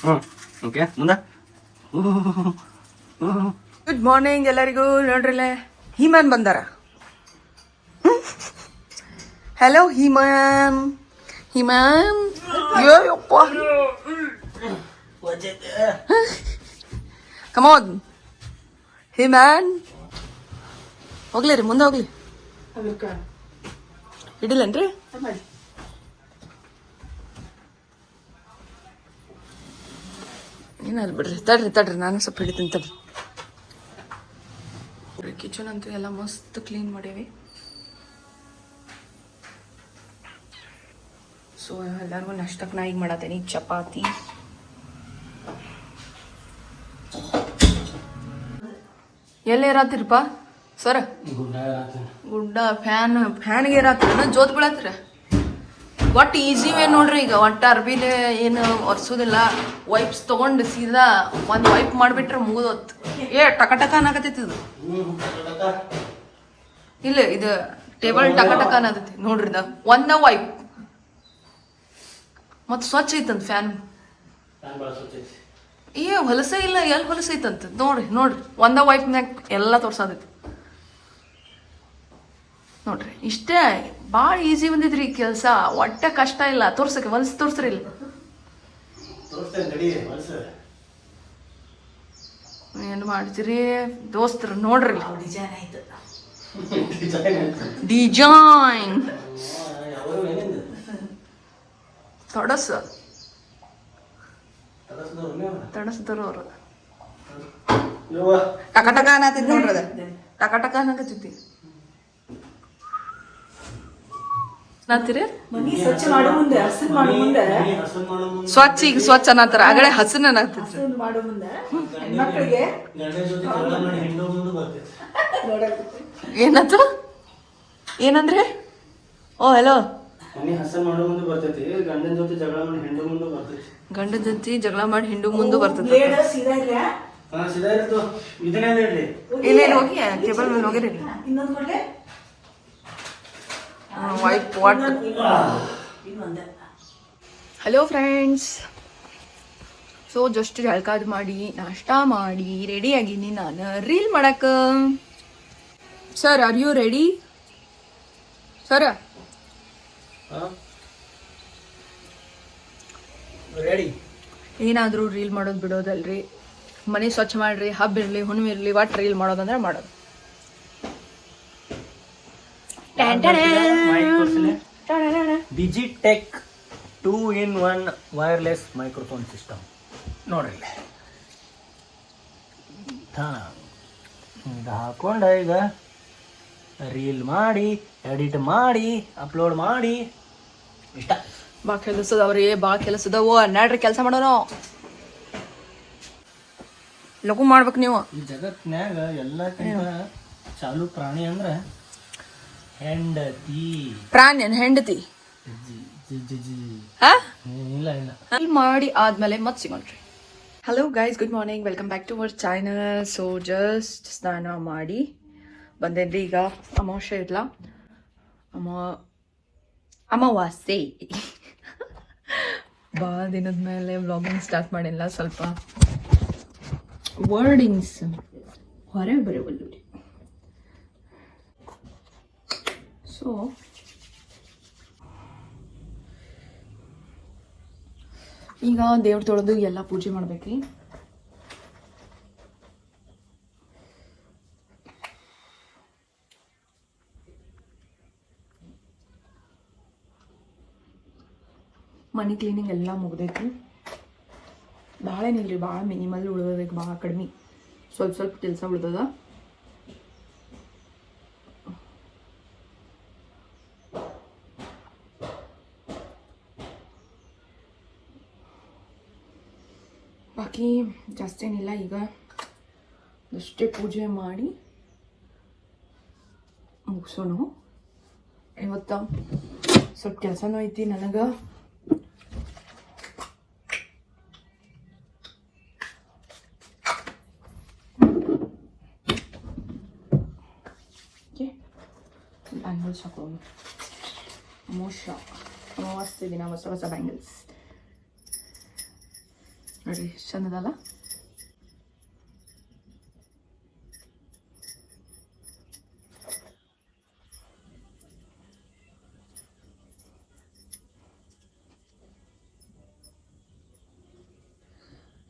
ಹ್ಞೂ ಓಕೆ ಮುಂದೆ. Good morning ಎಲ್ಲರಿಗೂ. ನೋಡ್ರಿಲ್ಲ ಹಿಮಾನ್ ಬಂದಾರ. ಹಲೋ ಹಿಮಾನ್. ಹಿಮಾನ್ ಅಯ್ಯಪ್ಪ ಕಮಾನ್ ಹಿಮಾನ್. ಹೋಗ್ಲಿ ರೀ, ಮುಂದೆ ಹೋಗ್ಲಿ. ಹಿಡಿಲ್ಲನ್ರಿ? ಏನಾದ್ರು ಬಿಡ್ರಿ, ತಡ್ರಿ ನಾನು ಸ್ವಲ್ಪ ಹಿಡಿತೀನಿ ತಡ್ರಿ. ಕಿಚನ್ ಅಂತೂ ಎಲ್ಲ ಮಸ್ತ್ ಕ್ಲೀನ್ ಮಾಡೀವಿ. ಸೊ ಎಲ್ಲರಿಗೂ ನಾಷ್ಟಕ್ಕೆ ನಾ ಈಗ ಮಾಡತ್ತೇನೆ ಚಪಾತಿ. ಎಲ್ಲಿ ಇರತ್ತಿರಪ್ಪ ಸರ? ಗುಡ್ಡ ಫ್ಯಾನ್ಗೆ ಇರತ್ತ ಜೋತ್ ಬೀಳತ್ತರ. ಒಟ್ಟು ಈಸಿ ವೇ ನೋಡ್ರಿ. ಈಗ ಒಟ್ಟು ಅರ್ಬಿಲೆ ಏನು ಒರ್ಸೋದಿಲ್ಲ, ವೈಪ್ಸ್ ತೊಗೊಂಡು ಸೀದಾ ಒಂದು ವೈಪ್ ಮಾಡಿಬಿಟ್ರೆ ಮುಗಿದೋತ್. ಟಕ ಟಕ ಅನ್ನಕತ್ತೈತಿ ಇದು. ಇಲ್ಲ ಇದು ಟೇಬಲ್ ಟಕ ಟಕ ಅನ್ನತೈತಿ ನೋಡ್ರಿ. ಒಂದ ವೈಪ್ ಮತ್ತು ಸ್ವಚ್ಛ ಐತಂತ ಫ್ಯಾನ್. ಹೊಲಸೇ ಇಲ್ಲ, ಎಲ್ಲಿ ಹೊಲಸೈತಂತ ನೋಡ್ರಿ ಒಂದ ವೈಪ್ನ್ಯಾಗ ಎಲ್ಲ ತೋರ್ಸತೈತಿ ನೋಡ್ರಿ. ಇಷ್ಟೇ ಭಾಳ ಈಸಿ ಬಂದಿದ್ರಿ ಕೆಲಸ, ಒಟ್ಟ ಕಷ್ಟ ಇಲ್ಲ. ತೋರ್ಸಕ್ಕೆ ಹೊಲಸು ತೋರ್ಸ್ರಿ ಇಲ್ಲ. ಏನು ಮಾಡ್ತೀರಿ ದೋಸ್ತರು ನೋಡ್ರಿ. ಡಿಜೈನ್ ತಡಸ್ದರು ಅವರು. ಟಕ ಟಕ ಅನ್ನತೈತಿ ನೋಡ್ರಿ. ಅದ ಟಕ ಟಕ ಅನ್ನಕತ್ತೈತಿ. ಸ್ವಚ್ಛ ಈಗ ಸ್ವಚ್ಛ ಅನ್ನತ್ತಾರ, ಆಗಲೇ ಹಸನ್ ಅನ್ನತ್ತಿದ್ರು. ಏನಂತ ಏನಂದ್ರೆ? ಓ ಹಲೋ. ಗಂಡನ ಜೊತೆ ಜಗಳ ಮಾಡಿ ಹಿಂಡು ಮುಂದೆ ಬರ್ತೈತಿ. ಇಲ್ಲೇನು ಹೋಗಿ ಟೇಬಲ್ ಮೇಲೆ ಹೋಗಿರಿ. ವೈಪ್ ವಾಟ್. Hello friends. ಸೊ ಜಸ್ಟ್ ಜಳಕಾದ್ ಮಾಡಿ ನಾಷ್ಟ ಮಾಡಿ ರೆಡಿ ಆಗೀನಿ ನಾನು ರೀಲ್ ಮಾಡಕ್ಕ. Sir are you ready sir? Ready. ಏನಾದರೂ ರೀಲ್ ಮಾಡೋದು ಬಿಡೋದಲ್ರಿ. ಮನೆ ಸ್ವಚ್ಛ ಮಾಡ್ರಿ, ಹಬ್ಬ ಇರಲಿ ಹುಣ್ಣಿಮೆ ಇರಲಿ, ಒಟ್ಟು ರೀಲ್ ಮಾಡೋದಂದ್ರೆ ಮಾಡೋದು. Digitech 2-in-1 wireless microphone system ನೋಡ್ರಿ. ಇದು ಹಾಕೊಂಡ ಈಗ ರೀಲ್ ಮಾಡಿ ಎಡಿಟ್ ಮಾಡಿ ಅಪ್ಲೋಡ್ ಮಾಡಿ ಇಷ್ಟ. ಭಾಳ ಕೆಲಸದವ್ರಿ, ಭಾಳ ಕೆಲಸದವು. ನಡ್ರಿ ಕೆಲಸ ಮಾಡೋಣ. ಲಘು ಮಾಡ್ಬೇಕು ನೀವು. ಈ ಜಗತ್ನ್ಯಾಗ ಎಲ್ಲಕ್ಕಿಂತ ಚಾಲು ಪ್ರಾಣಿ ಅಂದ್ರ ಹೆಂಡತಿ. ಪ್ರಾಣಿ ಹೆಂಡತಿ ಇಲ್ಲ ಮಾಡಿ ಆದ್ಮೇಲೆ ಮತ್ತೆ ಸಿಗೋಣ್ರಿ. Hello guys, good morning, welcome back to our channel. So just ಸ್ನಾನ ಮಾಡಿ ಬಂದೇನ್ರಿ. ಈಗ ಅಮಾವಾಸ್ಯೆ ಇಲ್ಲ, ಅಮಾವಾಸ್ಯೆ ಭಾಳ ದಿನದ ಮೇಲೆ ವ್ಲಾಗಿಂಗ್ ಸ್ಟಾರ್ಟ್ ಮಾಡಿಲ್ಲ. ಸ್ವಲ್ಪ ವರ್ಡಿಂಗ್ಸ್ ಹೊರ ಬರಬಲ್ಲ. ಸೊ ಈಗ ದೇವ್ರ ತೊಳೆದು ಎಲ್ಲ ಪೂಜೆ ಮಾಡ್ಬೇಕ್ರಿ. ಮನಿ ಕ್ಲೀನಿಂಗ್ ಎಲ್ಲ ಮುಗ್ದೈತಿ. ಭಾಳ ಏನಿಲ್ರಿ, ಭಾಳ ಮಿನಿಮಲ್ ಉಳ್ದೈತಿ, ಭಾಳ ಕಡಿಮೆ. ಸ್ವಲ್ಪ ಕೆಲಸ ಉಳ್ದದ. ಬಾಕಿ ಜಾಸ್ತಿ ಏನಿಲ್ಲ. ಈಗ ಅಷ್ಟೇ ಪೂಜೆ ಮಾಡಿ ಮುಗಿಸೋಣ. ಇವತ್ತು ಸ್ವಲ್ಪ ಕೆಲಸನೂ ಐತಿ ನನಗೆ. ಬ್ಯಾಂಗಲ್ಸ್ ಹಾಕೋಣ. ಅಮಾವಾಸ್ಯೆ ದಿನ ಹೊಸ ಬ್ಯಾಂಗಲ್ಸ್. ನೋಡ್ರಿ ಚಂದದಲ್ಲ.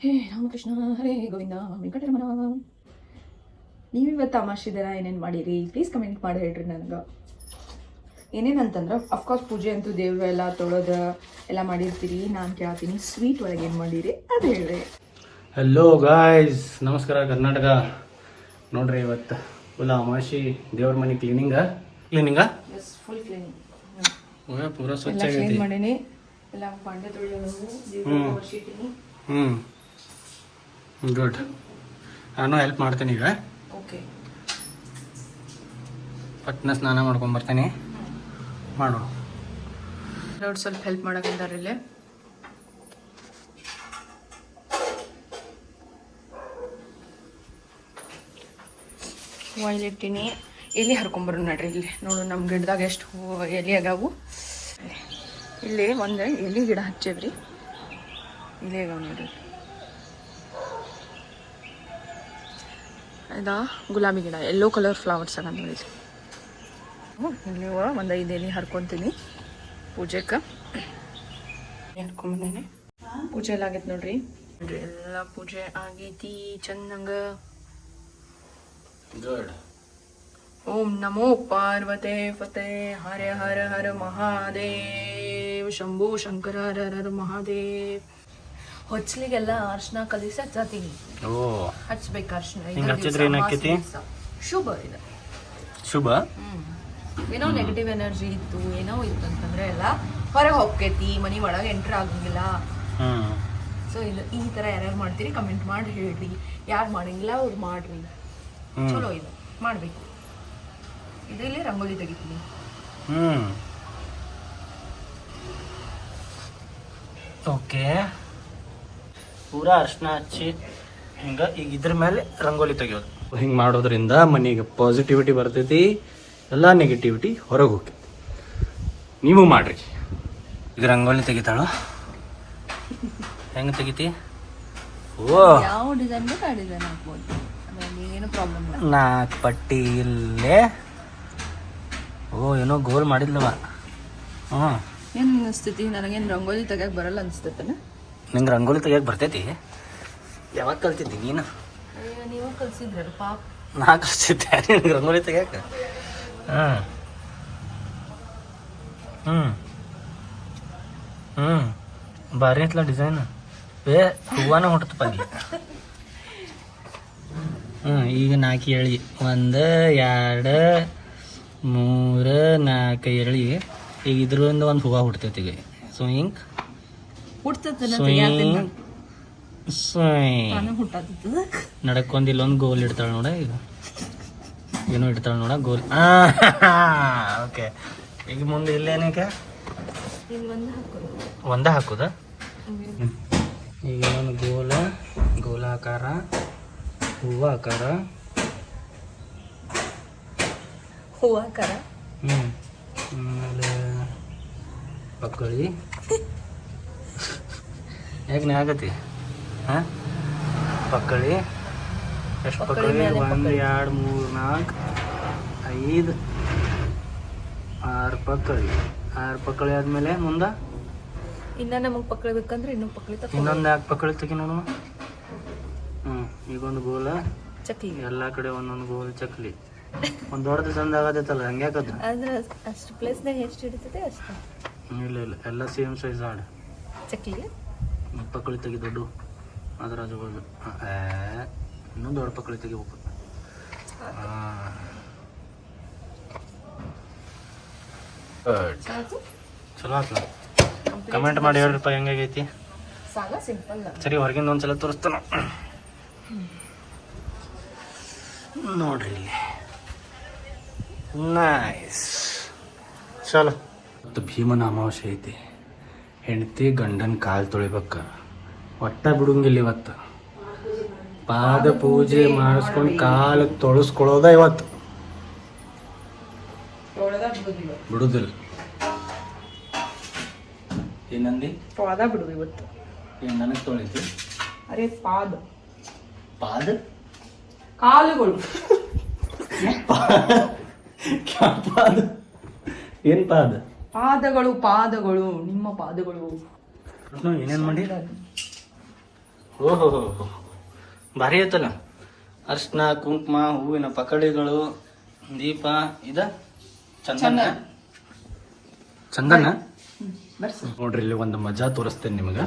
ಹೇ ರಾಮಕೃಷ್ಣ ಹರೇ ಗೋವಿಂದ ವೆಂಕಟರಮಣ. ನೀವಿವತ್ತು ತಮಾಷೆದಾರ ಏನೇನು ಮಾಡಿರಿ ಪ್ಲೀಸ್ ಕಮೆಂಟ್ ಮಾಡಿ ಹೇಳ್ರಿ ನನಗೆ. ಏನೇನಂತಂದ್ರೆ ಅಫ್ಕೋರ್ಸ್ ಪೂಜೆ ಅಂತೂ ದೇವ್ರು ಎಲ್ಲ ತೊಳೋದು ಎಲ್ಲ ಮಾಡಿರ್ತೀರಿ. ನಾನು ಕೇಳ್ತೀನಿ ಸ್ವೀಟ್ ಒಳಗೆ ಏನು ಮಾಡಿರಿ ಅದು ಹೇಳ್ರಿ. ಹಲೋ ಗಾಯ್ಸ್, ನಮಸ್ಕಾರ ಕರ್ನಾಟಕ. ನೋಡ್ರಿ ಇವತ್ತು ಫುಲ್ ಅಮಾವಾಸ್ಯೆ ದೇವ್ರ ಮನೆ ಕ್ಲೀನಿಂಗಾ ಎಸ್ ಫುಲ್ ಕ್ಲೀನಿಂಗ್ ಪೂರ ಸ್ವಚ್ಛ ಎಲ್ಲ ಆಗೈತಿ. ಕ್ಲೀನ್ ಮಾಡೀನಿ. ಎಲ್ಲ ಪಾಂಡೆ ತೊಳೆಯೋದು ದೇವ್ರ ವರ್ಷಿಟ್ಟಿನಿ. ಗುಡ್. ನಾನು ಹೆಲ್ಪ್ ಮಾಡ್ತೀನಿ ಈಗ. ಓಕೆ, ಪಟ್ನ ಸ್ನಾನ ಮಾಡ್ಕೊಂಡು ಬರ್ತೀನಿ. ಮಾಡು. ನೋಡಿ ಸ್ವಲ್ಪ ಹೆಲ್ಪ್ ಮಾಡಕಂತಾರೆ ಇಲ್ಲೇ. ಆಯಿಲ್ ಇಟ್ಟಿನಿ. ಎಲೆ ಹರ್ಕೊಂಬರು ನೋಡ್ರಿ. ಇಲ್ಲಿ ನೋಡು ನಮ್ಮ ಗಿಡದಾಗ ಎಷ್ಟು ಎಲೆ ಆಗ್ಯಾವು. ಇಲ್ಲಿ ಒಂದು ಎಲೆ ಗಿಡ ಹಚ್ಚೇವ್ರಿ. ಇಲ್ಲೇ ಆಗ್ಯಾವ ನೋಡ್ರಿ. ಇದಾ ಗುಲಾಬಿ ಗಿಡ, ಯೆಲ್ಲೋ ಕಲರ್ ಫ್ಲವರ್ಸ್ ಆಗ ನೋಡಿ. ಇಲ್ಲಿ ಒಂದು 5 ಎಲೆ ಹರ್ಕೊತೀನಿ ಪೂಜೆಗೆ. ಹರ್ಕೊಂಬಂದೇನೆ. ಪೂಜೆ ಎಲ್ಲ ಆಗೈತೆ ನೋಡ್ರಿ. ಎಲ್ಲ ಪೂಜೆ ಆಗೈತಿ ಚಂದಂಗ. ಗುಡ್. ಓಂ ನಮೋ ಪಾರ್ವತೆ ಫತೆ ಹರ ಹರ ಹರ ಮಹಾದೇವ್ ಶಂಭು ಶಂಕರ ಹರ ಹರ ಮಹಾದೇವ್. ಹೊಚ್ಚಲಿಗೆಲ್ಲ ಅರ್ಶನ ಕಲಿಸಿ ಹಚ್ಚತೀನಿ. ಓ, ಹಚ್ಬೇಕು ಅರ್ಶನ. ಹಚ್ಚಿದ್ರೆ ಏನಾಕೈತಿ? ಶುಭ ಇದೆ. ಶುಭ. ಏನೋ ನೆಗೆಟಿವ್ ಎನರ್ಜಿ ಇತ್ತು ಏನೋ ಇತ್ತು ಅಂತಂದ್ರೆ ಎಲ್ಲ ಹೊರಗೆ ಹೋಗ್ತೈತಿ, ಮನೆ ಒಳಗೆ ಎಂಟ್ರ್ ಆಗಂಗಿಲ್ಲ. ಸೊ ಇದು ಈ ಥರ ಯಾರ್ಯಾರು ಮಾಡ್ತೀರಿ ಕಮೆಂಟ್ ಮಾಡಿ ಹೇಳ್ರಿ. ಯಾರು ಮಾಡಂಗಿಲ್ಲ ಅವ್ರು ಮಾಡ್ರಿ. ಚಲೋ ಇದು ಮಾಡಬೇಕು. ಇದರಲ್ಲಿ ರಂಗೋಲಿ ತೆಗಿತೀನಿ. ಓಕೆ, ಪೂರಾ ಅರ್ಶನ ಹಚ್ಚಿ ಹಿಂಗೆ ಈಗ ಇದ್ರ ಮೇಲೆ ರಂಗೋಲಿ ತೆಗಿಯೋದು. ಹಿಂಗೆ ಮಾಡೋದ್ರಿಂದ ಮನೆಗೆ ಪಾಸಿಟಿವಿಟಿ ಬರ್ತೈತಿ, ಎಲ್ಲ ನೆಗೆಟಿವಿಟಿ ಹೊರಗೆ ಹೋಗ್ತೈತಿ. ನೀವು ಮಾಡ್ರಿ. ಈಗ ರಂಗೋಲಿ ತೆಗಿತಾಳು. ಹೆಂಗೆ ತೆಗಿತಿ? ಓ, ಯಾವ ಡಿಸೈನ್ ಬೇಕು ಆ ಡಿಸೈನ್ ಹಾಕ್ಬೋದು. ಅದರಲ್ಲಿ ಏನು ಪ್ರಾಬ್ಲಮ್ ಇಲ್ಲ. 4 ಪಟ್ಟಿ ಇಲ್ಲೇ. ಓ, ಏನೋ ಗೋಲ್ ಮಾಡಿದ್ಲವ. ಏನು ಅನಿಸ್ತೈತಿ? ನನಗೇನು ರಂಗೋಲಿ ತೆಗಿಯಕ್ಕೆ ಬರಲ್ಲ ಅನಿಸ್ತೈತನ? ನಿಂಗೆ ರಂಗೋಲಿ ತೆಗಿಯಕ್ಕೆ ಬರ್ತೈತಿ? ಯಾವಾಗ ಕಲ್ತಿದ್ದಿ ನೀನು? ಅಯ್ಯೋ, ನೀವು ಕಲ್ಸಿದ್ರಲ್ಲ ಪಾಪ. ನಾ ಕಲ್ಸಿದ್ದೆ ನಿನ್ಗೆ ರಂಗೋಲಿ ತೆಗಿಯಕ್ಕೆ. ಭಾರಿ ಐತ್ಲ ಡಿಸೈನ್. ಹೂವಾನ ಹೊಟ್ಟತಪ್ಪ ಅಲ್ಲಿ. ಈಗ 4 ಎಳಿ. 1 2 3 4 ಎಳಿ. ಈಗ ಇದ್ರಿಂದ ಒಂದು ಹೂವು ಹುಡ್ತೈತಿ. ಈಗ ಸ್ವಿಂಗ್ ನಡಕ್ಕೊಂದು ಇಲ್ಲೊಂದು ಗೋಲ್ ಇಡ್ತಾಳೆ ನೋಡ. ಈಗ ಏನೋ ಇಡ್ತಾಳೆ ನೋಡ ಗೋಲ್. ಓಕೆ, ಈಗ ಮುಂದೆ ಇಲ್ಲೇನಕ್ಕೆ ಒಂದ ಹಾಕೋದ. ಈಗ ಒಂದು ಗೋಲಾಕಾರ, ಹೂವು ಆಕಾರ, ಹೂವಾಕಾರ. ಆಮೇಲೆ ಪಕ್ಕಳಿ. ಯಾಕೆ ಆಗತಿ? ಹಾಂ, ಪಕ್ಕಳಿ. ಎಷ್ಟು ಪಕ್ಕಳಿ? 1 2 3 4 5 6 ಪಕ್ಕಳಿ. 6 ಪಕ್ಕಳಿ ಆದಮೇಲೆ ಮುಂದೆ ಇನ್ನು ನಮಗೆ ಪಕ್ಕಳಿ ಬೇಕಂದ್ರೆ ಇನ್ನೊಂದು ಪಕ್ಕಳಿ ತಗೊಂಡು ಇನ್ನೊಂದು 4 ಪಕ್ಕಳಿ ತೆಗಿ ನೋಡು. ಈಗೊಂದು ಗೋಲ ಚಕ್ಲಿ. ಎಲ್ಲ ಕಡೆ ಒಂದೊಂದು ಗೋಲ್ ಚಕ್ಲಿ. ಒಂದು ದೊಡ್ಡದು ಚಂದ ಆಗತ್ತೈತಲ್ಲ, ಹಂಗೆ ಯಾಕದ? ಅಂದ್ರೆ ಅಷ್ಟು ಪ್ಲೇಸ್ನಾಗ ಎಷ್ಟು ಹಿಡಿತೈತೆ ಅಷ್ಟು. ಇಲ್ಲ ಎಲ್ಲ ಸೇಮ್ ಸೈಜ್ ಆಡ ಚಕ್ಲಿ. ಪಕ್ಕಳಿ ತೆಗಿ ದೊಡ್ಡ. ಅದ್ರ ಜೋಗ ಇನ್ನೊಂದು ದೊಡ್ಡ ಪಕ್ಕಳಿ ತೆಗಿಬೇಕು. ಚಲೋ ಆತ್ಲ. ಕಮೆಂಟ್ ಮಾಡಿ ಹೇಳ್ರಿಪ್ಪ ಹೆಂಗಾಗೈತಿ. ಸಾಲ ಸಿಂಪಲ್. ಸರಿ, ಹೊರಗಿಂದ ಒಂದ್ಸಲ ತೋರಿಸ್ತಾನ ನೋಡ್ರಿ ಇಲ್ಲಿ. ನೈಸ್. ಚಲೋ. ಮತ್ತು ಭೀಮನ ಅಮಾವಾಸ್ಯೆ ಐತಿ. ಹೆಂಡತಿ ಗಂಡನ ಕಾಲು ತೊಳಿಬೇಕ. ಒಟ್ಟ ಬಿಡುಂಗಿಲ್ಲ ಇವತ್ತು. ಪಾದ ಪೂಜೆ ಮಾಡಿಸ್ಕೊಂಡು ಕಾಲು ತೊಳಸ್ಕೊಳ್ಳೋದ ಇವತ್ತು. ಬಿಡುದಿಲ್ಲ. ಏನಂದಿ? ಪಾದ ಬಿಡು ಇವತ್ತು. ಏನು ನನಗೆ ತೊಳಿತಿ? ಅರೆ ಪಾದ ಪಾದ ಕಾಲುಗಳು ಪಾದ ಏನ್ ಪಾದ ಪಾದಗಳು ಪಾದಗಳು ನಿಮ್ಮ ಪಾದಗಳು ಏನೇನ್ ಮಾಡಿ ಓಹೋ ಭಾರಿ ಐತಲ್ಲ ಅರ್ಶಿನ ಕುಂಕುಮ ಹೂವಿನ ಪಕಡಿಗಳು ದೀಪ ಇದ ಚಂದನ ಚಂದನ ನೋಡ್ರಿ ಇಲ್ಲಿ ಒಂದು ಮಜಾ ತೋರಿಸ್ತೇನೆ ನಿಮಗ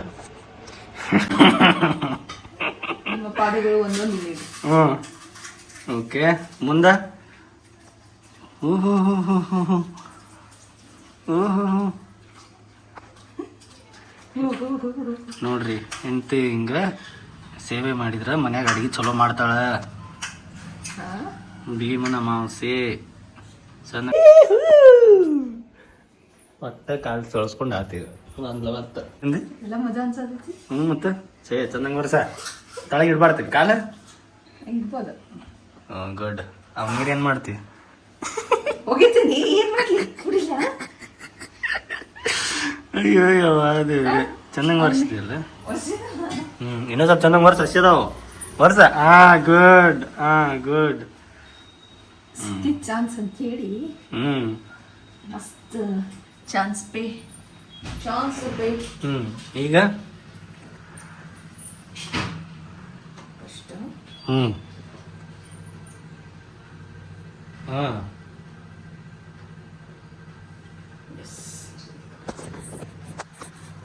ನಿಮ್ಮ ಪಾದಗಳು ಒಂದೊಂದು ಹ್ಮ್ ಓಕೆ ಮುಂದ ನೋಡ್ರಿ ಹೆಂಡತಿ ಹಿಂಗ ಸೇವೆ ಮಾಡಿದ್ರ ಮನ್ಯಾಗ ಅಡಿಗೆ ಚಲೋ ಮಾಡ್ತಾಳ ಭೀಮನ ಮಾಂಸೆ ಸಣ್ಣ ಒಟ್ಟ ಕಾಲು ತೊಳಸ್ಕೊಂಡು ಆತೀವಿ ಎಲ್ಲ ಮಜಾ ಅನ್ಸತೈತಿ ಮತ್ತೆ ಚಂದಂಗ ವರ್ಷ ತಳಗ ಇಡ್ಬಾರ್ತೀವಿ ಕಾಲ ಇರ್ಬೋದು ಗುಡ್ ಅವ್ನಿಗೆ ಏನ್ ಮಾಡ್ತಿ ಹೋಗಿದ್ದೀನಿ ಏನ್ ಮಾಡ್ಲಿ ಕುಡಿಲ್ಲ ಅಯ್ಯೋ ಅಯ್ಯೋ ಅದು ಚಂದಂಗ ವರ್ಷದಿಲ್ಲ ಇನ್ನೂ ಸ್ವಲ್ಪ ಚಂದಂಗ ವರ್ಷ ಹಸಿದಾವು ವರ್ಷ ಗುಡ್ ಚಾನ್ಸ್ ಅಂತ ಹೇಳಿ ಮಸ್ತ್ ಚಾನ್ಸ್ ಪೇ ಈಗ ಫಸ್ಟ್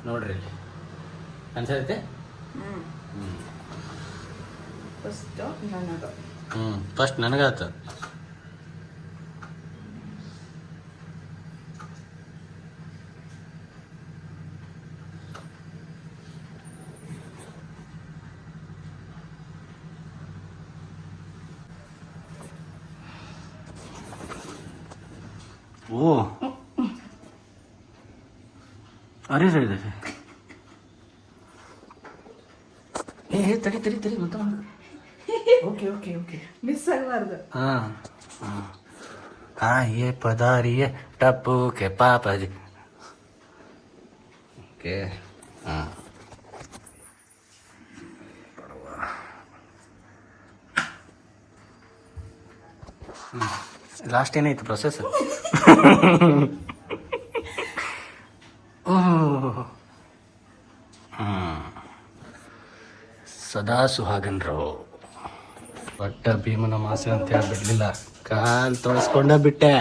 ನೋಡ್ರಿ ಅನ್ಸೈತೆ ಫಸ್ಟ್ ನನಗ ಫಸ್ಟ್ ನನಗಾತ ಓ ಅರೆ ಸರಿ ತಡಿ ಮತ್ತೆ ಓಕೆ ಮಿಸ್ ಆಗಬಾರ್ದು ये पधारिए टप्पू के पापा जी ओके लास्ट ಏನಾಯ್ತು ಪ್ರೊಸೆಸ್ ಓಹ್ ಸದಾ ಸುಹಾಗನ್ ರಾವ್ ಒಟ್ಟ ಭೀಮನ ಮಾಸೆ ಅಂತ ಹೇಳಿ ಬಿಡ್ಲಿಲ್ಲ ಕಾಲ್ ತೊಳಸ್ಕೊಂಡ ಬಿಟ್ಟೆ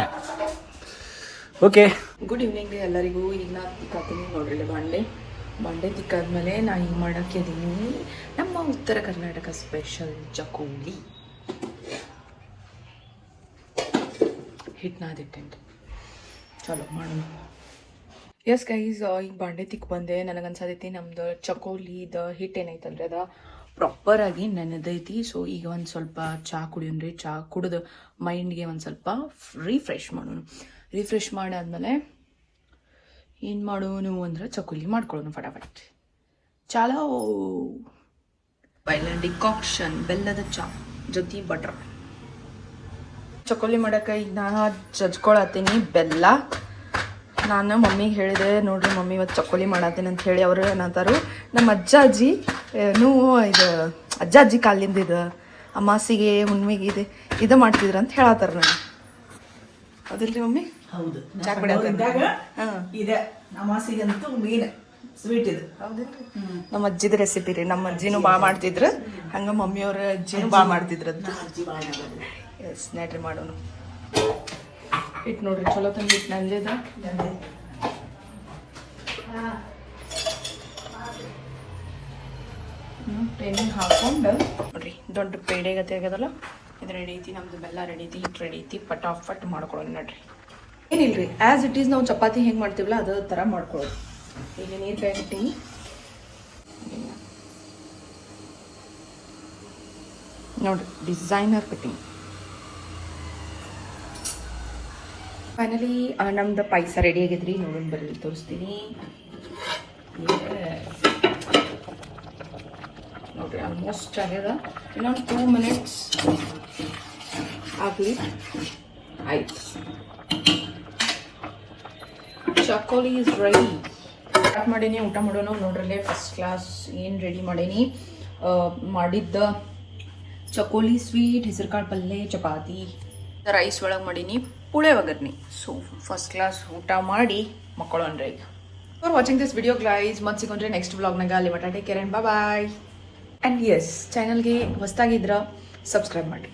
ಓಕೆ ಗುಡ್ ಈವ್ನಿಂಗ್ ರೀ ಎಲ್ಲರಿಗೂ. ಈಗ ನಾ ತಿಕ್ಕಾತೀನಿ ನೋಡ್ರಿ ಬಾಂಡೆ ತಿಕ್ಕಾದ್ಮೇಲೆ ನಾ ಈಗ ಮಾಡಕ್ಕಿದ್ದೀನಿ ನಮ್ಮ ಉತ್ತರ ಕರ್ನಾಟಕ ಸ್ಪೆಷಲ್ ಚಕೋಲಿ. ಹಿಟ್ಟು ನಾದಿಟ್ಟೇನ್ರಿ, ಚಲೋ ಮಾಡೋಣ. ಎಸ್ ಗೈಸ್, ಈಗ ಬಾಂಡೆ ತಿಕ್ ಬಂದೆ. ನನಗನ್ಸತೈತಿ ನಮ್ದು ಚಕೋಲಿದ ಹಿಟ್ಟು ಏನೈತಲ್ರಿ ಅದ ಪ್ರಾಪರಾಗಿ ನೆನೆದೈತಿ. ಸೊ ಈಗ ಒಂದು ಸ್ವಲ್ಪ ಚಹಾ ಕುಡಿಯೋಣ್ರಿ. ಚಹಾ ಕುಡಿದು ಮೈಂಡ್ಗೆ ಒಂದು ಸ್ವಲ್ಪ ರಿಫ್ರೆಶ್ ಮಾಡೋಣ. ರಿಫ್ರೆಶ್ ಮಾಡಾದ್ಮೇಲೆ ಏನು ಮಾಡೋನು ಅಂದ್ರೆ ಚಕೋಲಿ ಮಾಡ್ಕೊಳ್ಳೋಣ ಫಟಾಫಟ್. ಚಾಲೋ ಬೈಲ ಡಿಕಾಕ್ಷನ್ ಬೆಲ್ಲದ ಚಹಾ ಜೊತೆ ಬಟ್ರ್. ಚಕೋಲಿ ಮಾಡೋಕೆ ಈಗ ನಾನು ಜಜ್ಕೊಳತ್ತೀನಿ ಬೆಲ್ಲ. ನಾನು ಮಮ್ಮಿಗೆ ಹೇಳಿದೆ, ನೋಡ್ರಿ ಮಮ್ಮಿ ಇವತ್ತು ಚಕೋಲಿ ಮಾಡತ್ತೀನಿ ಅಂತ ಹೇಳಿ. ಅವರು ಏನಂತಾರು, ನಮ್ಮ ಅಜ್ಜಿ ಇದು ಅಜ್ಜಿ ಕಾಲಿಂದ ಇದು ಅಮಾಸಿಗೆ ಹುಣ್ಣಿಮೆಗೆ ಇದು ಮಾಡ್ತಿದ್ರು ಅಂತ ಹೇಳತ್ತಾರ ನಾನು. ಹೌದಿಲ್ರಿ ಮಮ್ಮಿ? ಹೌದು. ಹಾಂ, ಇದೆ ಅಮಾಸಿಗಂತೂ ಮೀನು ಸ್ವೀಟ್ ಇದು. ಹೌದಿಲ್ರಿ? ನಮ್ಮ ಅಜ್ಜಿದ ರೆಸಿಪಿ ರೀ. ನಮ್ಮ ಅಜ್ಜಿನೂ ಭಾಳ ಮಾಡ್ತಿದ್ರು, ಹಂಗೆ ಮಮ್ಮಿಯವ್ರ ಅಜ್ಜಿನೂ ಭಾಳ ಮಾಡ್ತಿದ್ರು ಅಂತ. ಎಸ್, ನಡ್ರಿ ಮಾಡೋಣ. ಹಿಟ್ಟು ನೋಡ್ರಿ ಚಲೋ ತಂದು ಹಿಟ್ಟು ನಂದಿದ. ಟ್ರೈನಿಂಗ್ ಹಾಕೊಂಡು ನೋಡ್ರಿ ದೊಡ್ಡ ಪೇಡೆಗತ್ತೆ ಆಗ್ಯದಲ್ಲ, ಇದು ರೆಡಿ ಐತಿ. ನಮ್ದು ಬೆಲ್ಲ ರೆಡಿ ಐತಿ, ಹಿಟ್ಟು ರೆಡಿ ಐತಿ. ಫಟಾಫಟ್ ಮಾಡ್ಕೊಳ್ಳೋಣ ನೋಡ್ರಿ. ಏನಿಲ್ರಿ, ಆ್ಯಸ್ ಇಟ್ ಈಸ್ ನಾವು ಚಪಾತಿ ಹೆಂಗೆ ಮಾಡ್ತೀವಲ್ಲ ಅದೇ ಥರ ಮಾಡ್ಕೊಳ್ಳೋದು. ಈಗ ನೀರು ಕಾಯಿಬಿಟ್ಟಿನಿ. ನೋಡ್ರಿ ಡಿಸೈನರ್ ಕಟ್ಟಿಂಗ್. ಫೈನಲಿ ನಮ್ದು ಪಾಯಸ ರೆಡಿ ಆಗಿದ್ರಿ. ನೋಡೋಣ ಬರ್ರಿ, ತೋರಿಸ್ತೀನಿ. ನೋಡ್ರಿ ಆಲ್ಮೋಸ್ಟ್ ಆಗ್ಯದ. ಇನ್ನೊಂದು 2 minutes ಆಗಲಿ. ಆಯ್ತು, ಚಕೋಲಿ ಇಸ್ ರೆಡಿ. ಸ್ಟಾರ್ಟ್ ಮಾಡೀನಿ, ಊಟ ಮಾಡೋಣ. ನೋಡ್ರಲ್ಲೇ ಫಸ್ಟ್ ಕ್ಲಾಸ್ ಏನು ರೆಡಿ ಮಾಡೀನಿ. ಮಾಡಿದ್ದ ಚಕೋಲಿ ಸ್ವೀಟ್, ಹೆಸರುಕಾಳು ಪಲ್ಯ, ಚಪಾತಿ, ರೈಸ್ ಒಳಗೆ ಮಾಡೀನಿ ಪುಳೆ ಒಗ್ಗರ್ನಿ. ಸೊ ಫಸ್ಟ್ ಕ್ಲಾಸ್ ಊಟ ಮಾಡಿ ಮಕ್ಕಳನ್ರಿ ಈಗ. For watching this video guys, ಮತ್ತೆ ಸಿಗೊಂಡ್ರೆ ನೆಕ್ಸ್ಟ್ ವ್ಲಾಗ್ನಾಗ. ಅಲ್ಲಿ ಮಟ್ಟ take care and bye. And ಎಸ್, ಚಾನಲ್ಗೆ ಹೊಸ್ದಾಗಿದ್ರೆ ಸಬ್ಸ್ಕ್ರೈಬ್ ಮಾಡಿ.